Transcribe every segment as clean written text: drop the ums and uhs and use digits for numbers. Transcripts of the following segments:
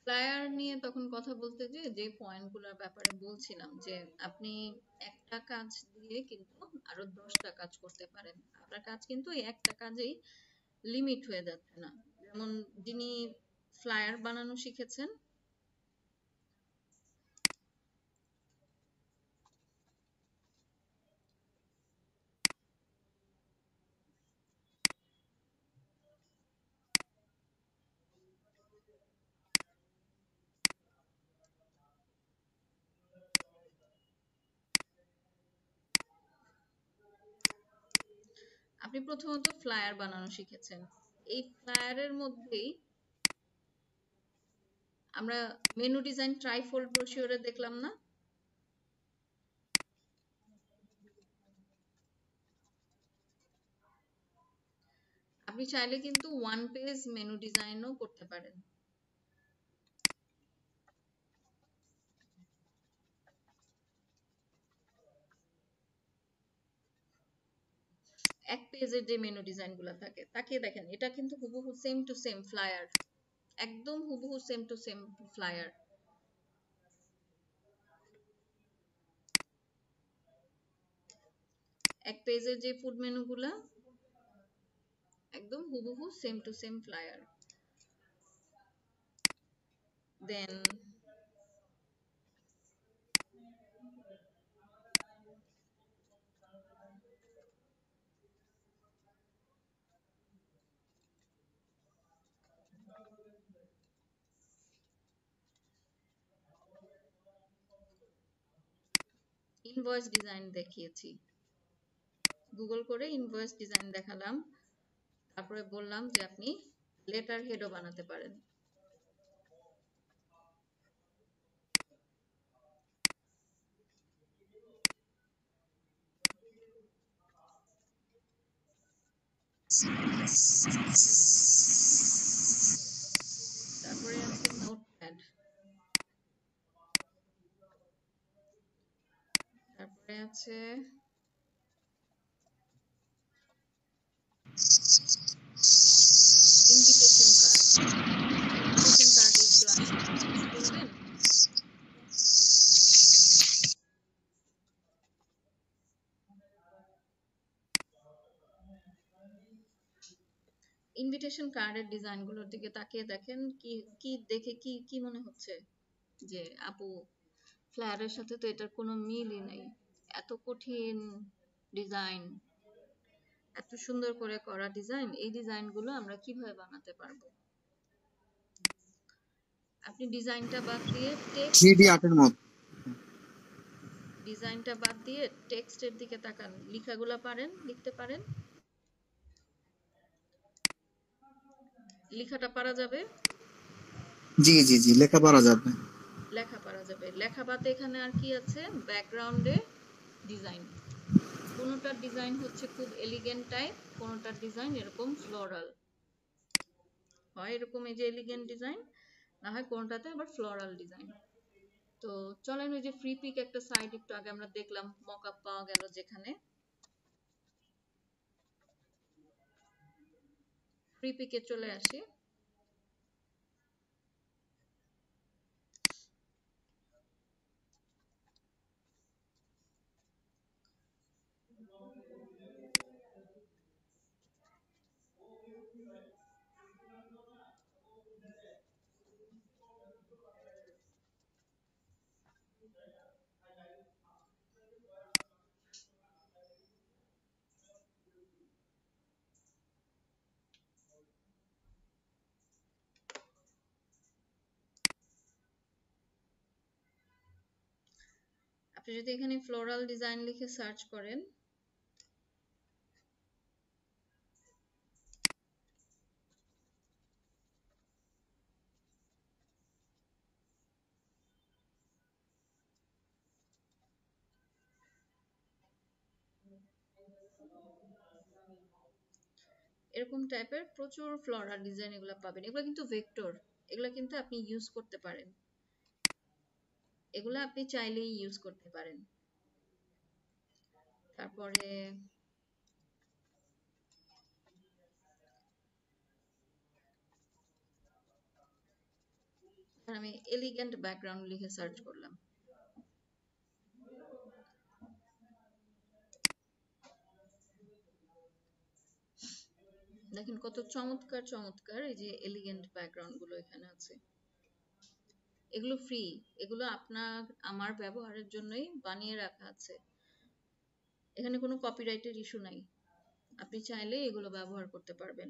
Flyer নিয়ে তখন কথা বলতে যে পয়েন্টগুলোর ব্যাপারে বলছিলাম যে আপনি একটা কাজ দিয়ে কিন্তু আরো 10টা কাজ করতে পারেন। আপনার কাজ কিন্তু এই একটা কাজেই লিমিট হয়ে যাচ্ছে না। যেমন যিনি ফ্লায়ার বানানো শিখেছেন, আপনি প্রথমত ফ্লায়ার বানানো শিখেছেন। এই ফ্লায়ারের মধ্যেই আমরা মেনু ডিজাইন ট্রাইফোল্ড ব্রোশিওরে দেখলাম না? আপনি চাইলে কিন্তু ওয়ান পেজ মেনু ডিজাইনও করতে পারেন। এক পেজের যে মেনু ডিজাইনগুলো থাকে তাকিয়ে দেখেন, এটা কিন্তু হুবহু সেম টু সেম ফ্লায়ার, একদম হুবহু সেম টু সেম ফ্লায়ার। এক পেজের যে ফুড মেনুগুলা একদম হুবহু same to same flyer. Then invoice design দেখিয়েছি, গুগল করে ইনভয়েস ডিজাইন দেখালাম, তারপরে বললাম যে আপনি লেটার হেডও বানাতে পারেন। তারপরে আছে নোটপ্যাড, তারপরে আছে ইনভিটেশন কার্ড। ইনভিটেশন কার্ড একটু বলবেন? ইনভিটেশন কার্ডের ডিজাইনগুলোর দিকে তাকিয়ে দেখেন, কি কি দেখে কি কি মনে হচ্ছে যে আপু ফ্লায়ারের সাথে তো এটার কোনো মিলই নেই, এত কঠিন ডিজাইন, এত সুন্দর করে করা ডিজাইন, এই ডিজাইনগুলো আমরা কিভাবে বানাতে পারবো? আপনি ডিজাইনটা বাদ দিয়ে টেক্সট, 3D আর্টের মতো। ডিজাইনটা বাদ দিয়ে টেক্সটের দিকে তাকান, লেখাগুলো পারেন লিখতে পারেন? লেখাটা পারা যাবে? জি জি জি, লেখা পড়া যাবে। লেখা পারা যাবে। লেখা বাদে এখানে আর কি আছে? ব্যাকগ্রাউন্ডে ডিজাইন। কোনোটার ডিজাইন হচ্ছে খুব এলিগেন্ট টাইপ, কোনোটার ডিজাইন এরকম ফ্লোরাল, হয় এরকম এই যে এলিগেন্ট ডিজাইন, না হয় কোনটাতে আবার ফ্লোরাল ডিজাইন। তো চলেন ওই যে ফ্রি পিক একটা সাইট একটু আগে আমরা দেখলাম, মকআপ পাওয়া গেল যেখানে, ফ্রি পিকে চলে আসি। আপনি যদি এখানে ফ্লোরাল ডিজাইন লিখে সার্চ করেন, এরকম টাইপের প্রচুর ফ্লোরাল ডিজাইন এগুলো পাবেন। এগুলো কিন্তু ভেক্টর, এগুলো কিন্তু আপনি ইউজ করতে পারেন, এগুলো আপনি চাইলেই ইউজ করতে পারেন। তারপরে আর আমি এলিগেন্ট ব্যাকগ্রাউন্ড লিখে সার্চ করলাম। দেখেন কত চমৎকার চমৎকার এই যে এলিগেন্ট ব্যাকগ্রাউন্ড গুলো এখানে আছে। এগুলো ফ্রি, এগুলো আপনার আমার ব্যবহারের জন্যই বানিয়ে রাখা আছে। এখানে কোনো কপিরাইটের ইস্যু নাই, আপনি চাইলে এগুলো ব্যবহার করতে পারবেন।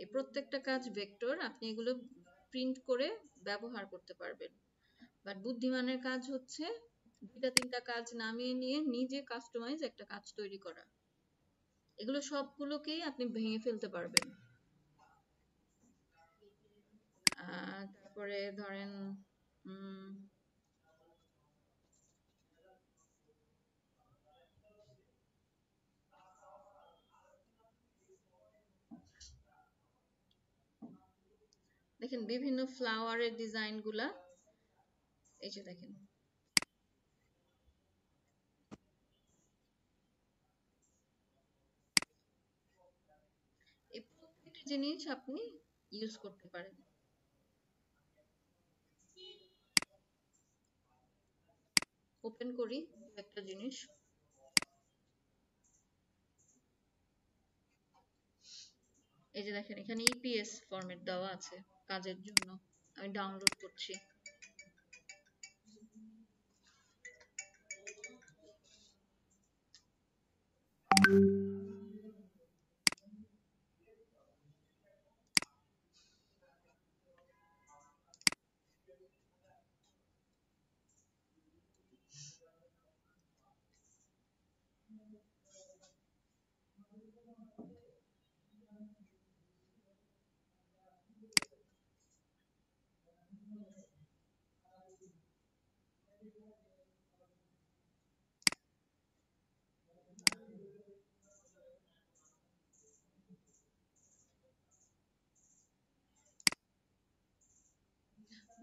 এই প্রত্যেকটা কাজ ভেক্টর, আপনি এগুলো প্রিন্ট করে ব্যবহার করতে পারবেন। বাট বুদ্ধিমানের কাজ হচ্ছে দুইটা তিনটা কাজ নামিয়ে নিয়ে নিজে কাস্টমাইজ একটা কাজ তৈরি করা। এগুলো সবগুলোকেই আপনি ভেঙে ফেলতে পারবেন। তারপরে ধরেন দেখেন বিভিন্ন ফ্লাওয়ারের ডিজাইন গুলা, এই যে দেখেন এই প্রত্যেকটা জিনিস আপনি ইউজ করতে পারেন। ওপেন করি একটা জিনিস, এই যে দেখেন এখানে ইপিএস ফরম্যাট দেওয়া আছে কাজের জন্য। আমি ডাউনলোড করছি।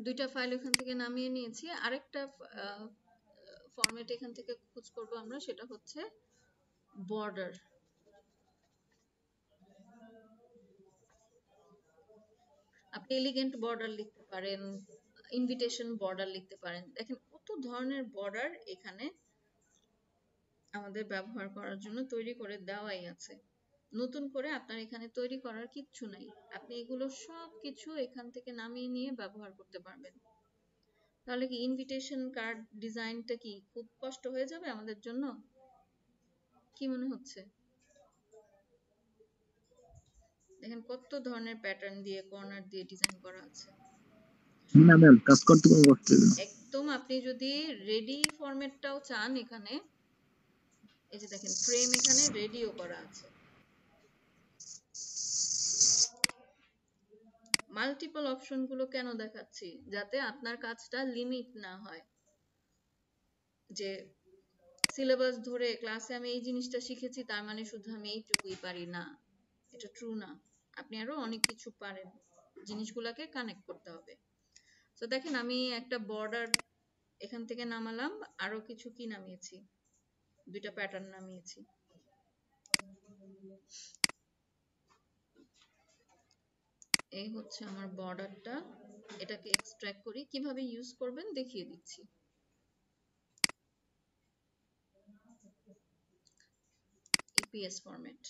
দুইটা ফাইল এখান থেকে নামিয়ে নিয়েছি। আরেকটা ফরম্যাট এখান থেকে খোঁজ করব আমরা, সেটা হচ্ছে বর্ডার। আপনি এলিগেন্ট বর্ডার লিখতে পারেন, ইনভিটেশন বর্ডার লিখতে পারেন। দেখেন কত ধরনের বর্ডার এখানে আমাদের ব্যবহার করার জন্য তৈরি করে দেওয়াই আছে। নতুন করে আপনার এখানে তৈরি করার কিচ্ছু নাই, আপনি এগুলো সব কিছু এখান থেকে নামিয়ে নিয়ে ব্যবহার করতে পারবেন। তাহলে কি ইনভিটেশন কার্ড ডিজাইনটা কি খুব কষ্ট হয়ে যাবে আমাদের জন্য? কি মনে হচ্ছে? দেখেন কত ধরনের প্যাটার্ন দিয়ে কর্নার দিয়ে ডিজাইন করা আছে। না ম্যাম, কাজ করতে কোনো কষ্ট হবে না। একদম আপনি যদি রেডি ফরম্যাটটাও চান এখানে, এই যে দেখেন ফ্রেম এখানে রেডিও করা আছে। মাল্টিপল অপশন গুলো কেন দেখাচ্ছি? যাতে আপনার কাজটা লিমিট না হয়, যে সিলেবাস ধরে ক্লাসে আমি এই জিনিসটা শিখেছি তার মানে শুধু আমি এইটুকুই পারি না, এটা ট্রু না। আপনি আরো অনেক কিছু পারেন, জিনিসগুলোকে কানেক্ট করতে হবে। তো দেখেন আমি একটা বর্ডার এখান থেকে নামালাম, আরো কিছু কি নামিয়েছি, দুইটা প্যাটার্ন নামিয়েছি। এই হচ্ছে আমার বর্ডারটা। এটাকে এক্সট্রাক্ট করি, কিভাবে ইউজ করবেন দেখিয়ে দিচ্ছি। ইপিএস ফরম্যাট,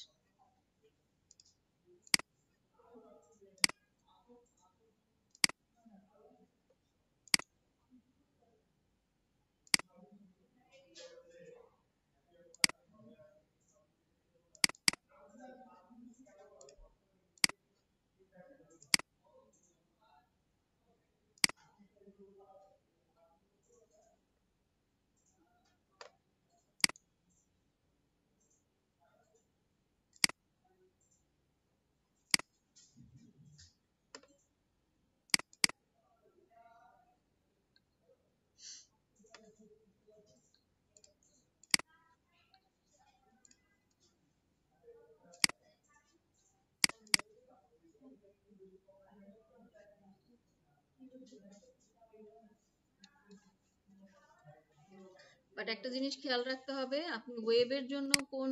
বাট একটা জিনিস খেয়াল রাখতে হবে, আপনি ওয়েবের জন্য কোন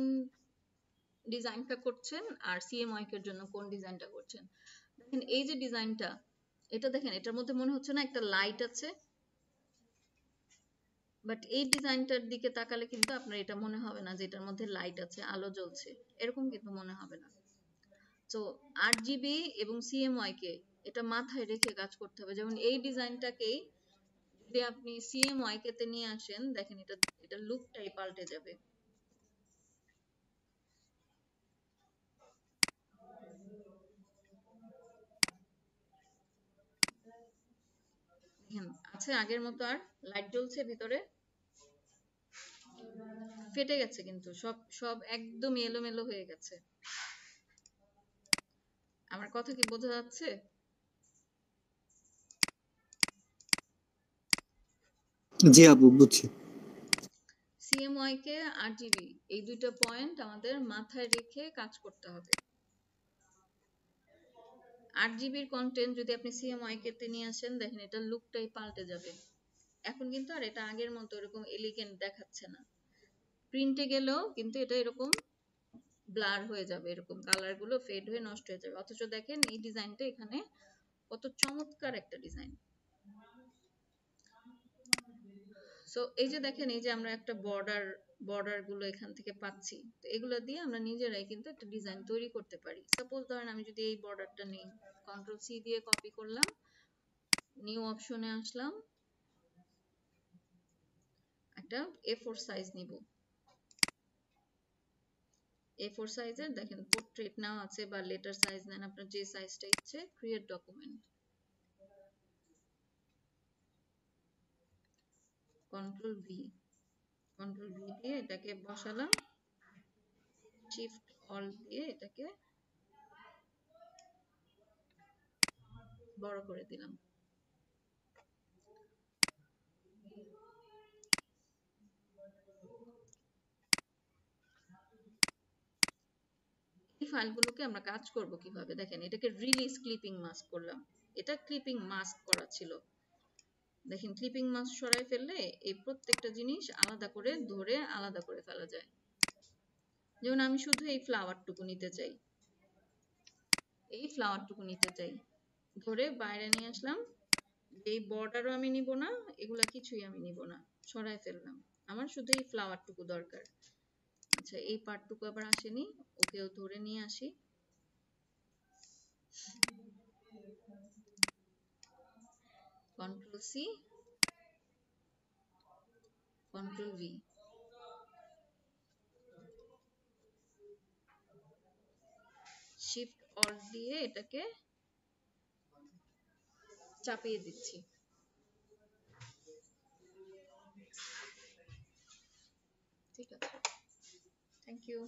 ডিজাইনটা করছেন আর সিএমওয়াই এর জন্য কোন ডিজাইনটা করছেন। দেখেন এই যে ডিজাইনটা, এটা দেখেন এটার মধ্যে মনে হচ্ছে না একটা লাইট আছে, বাট এই ডিজাইনটার দিকে তাকালে কিন্তু আপনার এটা মনে হবে না যে এটার মধ্যে লাইট আছে, আলো জ্বলছে, এরকম কিন্তু মনে হবে না। তো 8 জিবি এবং সিএমওয়াই কে এটা মাথায় রেখে কাজ করতে হবে। যেমন এই ডিজাইনটাকেই যদি আপনি সিএমওয়াই কে তে নিয়ে আসেন, দেখেন এটা এটা লুকটাই পাল্টে যাবে। দেখেন আছে আগের মতো, আর লাইট জ্বলছে ভিতরে, ফেটে গেছে কিন্তু সব সব একদম এলোমেলো হয়ে গেছে। আমার কথা কি বোঝা যাচ্ছে? জি আপু বুঝছি। সিএমওয়াই কে 8 জিবি, এই দুইটা পয়েন্ট আমাদের মাথায় রেখে কাজ করতে হবে। 8 জিবির কন্টেন্ট যদি আপনি সিএমওয়াই কে তে নিয়ে আসেন, দেখেন এটা লুকটাই পাল্টে যাবে। এখন কিন্তু আর এটা আগের মতো এরকম এলিগেন্ট দেখাচ্ছে না। প্রিন্টে গেলেও কিন্তু এটা এরকম ব্লার হয়ে যাবে, এরকম কালার গুলো ফেড হয়ে নষ্ট হয়ে যাবে। অথচ দেখেন এই ডিজাইনটা এখানে কত চমৎকার একটা ডিজাইন। সো এই যে দেখেন, এই যে আমরা একটা বর্ডার গুলো এখান থেকে পাচ্ছি, তো এগুলো দিয়ে আমরা নিজেরাই কিন্তু একটা ডিজাইন তৈরি করতে পারি। সাপোজ ধরেন আমি যদি এই বর্ডারটা নিই, কন্ট্রোল সি দিয়ে কপি করলাম, নিউ অপশনে আসলাম, একটা A4 সাইজ নিব। A4 সাইজের দেখেন পোর্ট্রেট নাও আছে বা লেটার সাইজ নেন, আপনার যে সাইজটা ইচ্ছে, create document, control V, control V দিয়ে এটাকে বসালাম, শিফট অল দিয়ে এটাকে বড় করে দিলাম। এই ফাইলগুলোকে আমরা কাজ করব কিভাবে, দেখেন এটাকে রিলিজ ক্লিপিং মাস্ক করলাম। এটা ক্লিপিং মাস্ক করা ছিল, দেখেন ক্লিপিং মাস্ক সরাই ফেললে এই প্রত্যেকটা জিনিস আলাদা করে ধরে আলাদা করে ফেলা যায়। যেমন আমি শুধু এই ফ্লাওয়ারটুকু নিতে চাই, এই ফ্লাওয়ারটুকু নিতে চাই, ধরে বাইরে নিয়ে আসলাম। এই বর্ডারও আমি নিব না, এগুলা কিছুই আমি নিব না, সরাই ফেললাম। আমার শুধু এই ফ্লাওয়ারটুকু দরকার। আচ্ছা এই পার্টটুকু আবার আসেনি, ওকেও ধরে নিয়ে আসি, control C, control V, shift alt দিয়ে এটাকে চাপিয়ে দিচ্ছি। ঠিক আছে, থ্যাংক ইউ।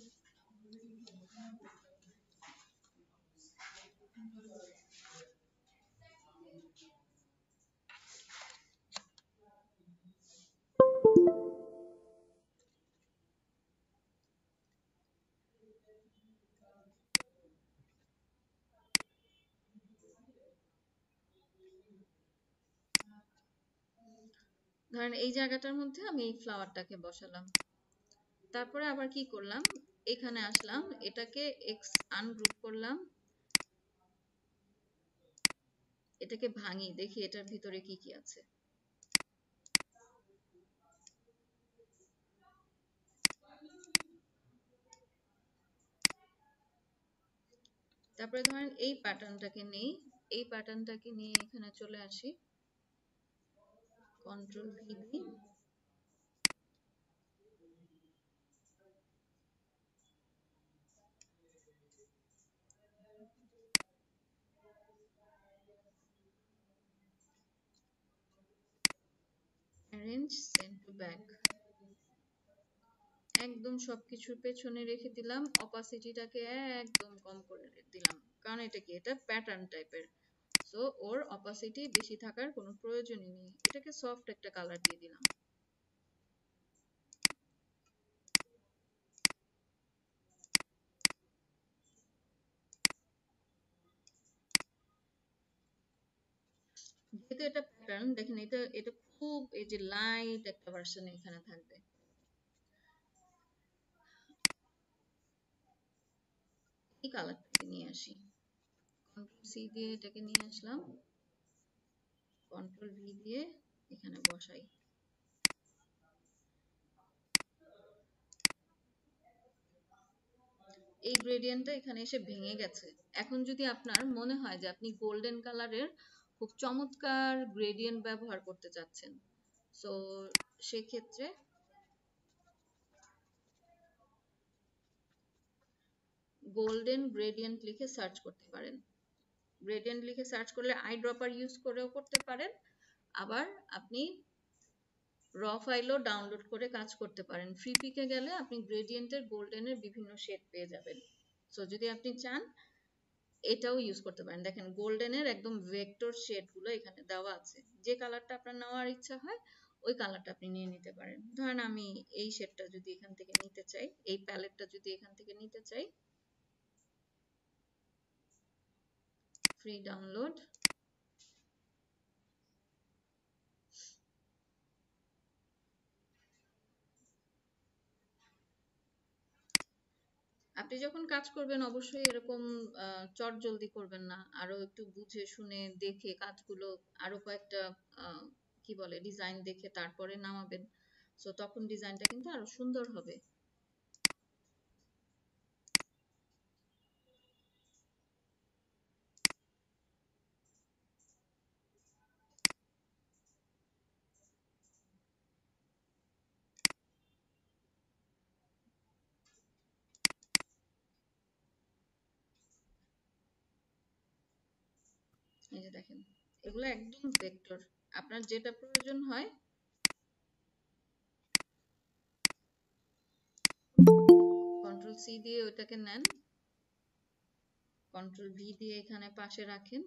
ধরেন এই জায়গাটার মধ্যে আমি এই ফ্লাওয়ারটাকে বসালাম, তারপরে আবার কি করলাম, এখানে আসলাম, এটাকে এক্স আনগ্রুপ করলাম, এটাকে ভাঙি, দেখি এটার ভিতরে কি কি আছে। তারপরে ধরেন এই প্যাটার্নটাকে নেই, এই প্যাটার্নটাকে নিয়ে এখানে চলে আসি, কন্ট্রোল ভি দিই, অ্যারেঞ্জ সেন্ড টু ব্যাক, একদম সবকিছুর পেছনে রেখে দিলাম, অপাসিটিটাকে একদম কম করে দিলাম, কারণ এটা কি, এটা প্যাটার্ন টাইপের, সো ওর অপাসিটি বেশি থাকার কোনো প্রয়োজনই নেই। এটাকে সফট একটা কালার দিয়ে দিলাম। যেহেতু এটা প্যাটার্ন, দেখেন এটা এটা খুব এই যে লাইট একটা ভার্সন এখানে থাকবে। কালারটাকে নিয়ে আসি, কন্ট্রোল সি দিয়ে এটাকে নিয়ে আসলাম, কন্ট্রোল ভি দিয়ে এখানে বসাই। এই গ্রেডিয়েন্টটা এখানে এসে ভেঙে গেছে। এখন যদি আপনার মনে হয় যে আপনি গোল্ডেন কালারের খুব চমৎকার গ্রেডিয়েন্ট ব্যবহার করতে চাচ্ছেন, সো সেক্ষেত্রে গোল্ডেন গ্রেডিয়েন্ট লিখে সার্চ করতে পারেন। গ্রেডিয়েন্ট লিখে সার্চ করলে আই ড্রপার ইউজ করেও করতে পারেন, আবার আপনি র ফাইলও ডাউনলোড করে কাজ করতে পারেন। ফ্রি পিকে গেলে আপনি গ্রেডিয়েন্টের গোল্ডেনের বিভিন্ন শেড পেয়ে যাবেন। সো যদি আপনি চান এটাও ইউজ করতে পারেন। দেখেন গোল্ডেনের একদম ভেক্টর শেড গুলো এখানে দেওয়া আছে, যে কালারটা আপনার নেওয়ার ইচ্ছা হয় ওই কালারটা আপনি নিয়ে নিতে পারেন। ধরেন আমি এই শেডটা যদি এখান থেকে নিতে চাই, এই প্যালেটটা যদি এখান থেকে নিতে চাই, ফ্রি ডাউনলোড, আপনি যখন কাজ করবেন অবশ্যই এরকম চটজলদি করবেন না, আরো একটু বুঝে শুনে দেখে কাজগুলো, আরো কয়েকটা কি বলে ডিজাইন দেখে তারপরে নামাবেন। সো তখন ডিজাইনটা কিন্তু আরো সুন্দর হবে। এই যে দেখেন এগুলো একদম ভেক্টর, আপনার যেটা প্রয়োজন হয় কন্ট্রোল সি দিয়ে ওটাকে নেন, কন্ট্রোল ভি দিয়ে এখানে পাশে রাখেন,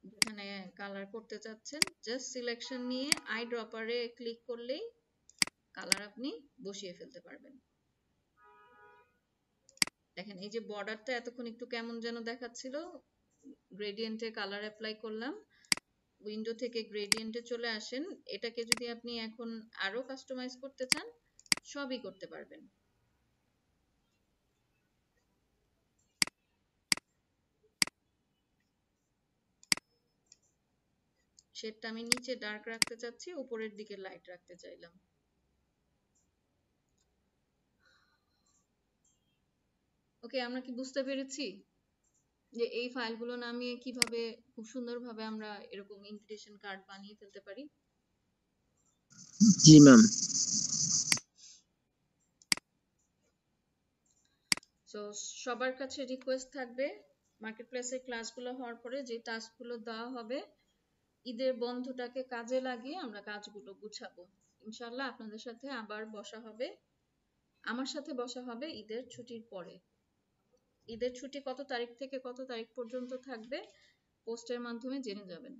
যেখানে কালার করতে চাচ্ছেন জাস্ট সিলেকশন নিয়ে আই ড্রপারে ক্লিক করলেই কালার আপনি বসিয়ে ফেলতে পারবেন। দেখেন এই যে বর্ডারটা এতক্ষণ একটু কেমন যেন দেখাচ্ছিল, গ্রেডিয়েন্টে কালার অ্যাপ্লাই করলাম, উইন্ডো থেকে গ্রেডিয়েন্টে চলে আসেন, এটাকে যদি আপনি এখন আরো কাস্টমাইজ করতে চান সবই করতে পারবেন। শেডটা আমি নিচে ডার্ক রাখতে চাচ্ছি, উপরের দিকে লাইট রাখতে চাইলাম। ওকে, আমরা কি বুঝতে পেরেছি যে এই ফাইলগুলো নামিয়ে কিভাবে খুব সুন্দরভাবে আমরা এরকম ইনভিটেশন কার্ড বানিয়ে ফেলতে পারি? জি ম্যাম। সো সবার কাছে রিকোয়েস্ট থাকবে মার্কেটপ্লেসের ক্লাসগুলো হওয়ার পরে যে টাস্কগুলো দেওয়া হবে ঈদের বন্ধটাকে কাজে লাগিয়ে আমরা কাজগুলো গুছাবো। ইনশাআল্লাহ আপনাদের সাথে আবার বসা হবে, আমার সাথে বসা হবে ঈদের ছুটির পরে। ঈদের ছুটি কত তারিখ থেকে কত তারিখ পর্যন্ত থাকবে পোস্টের মাধ্যমে জেনে যাবেন।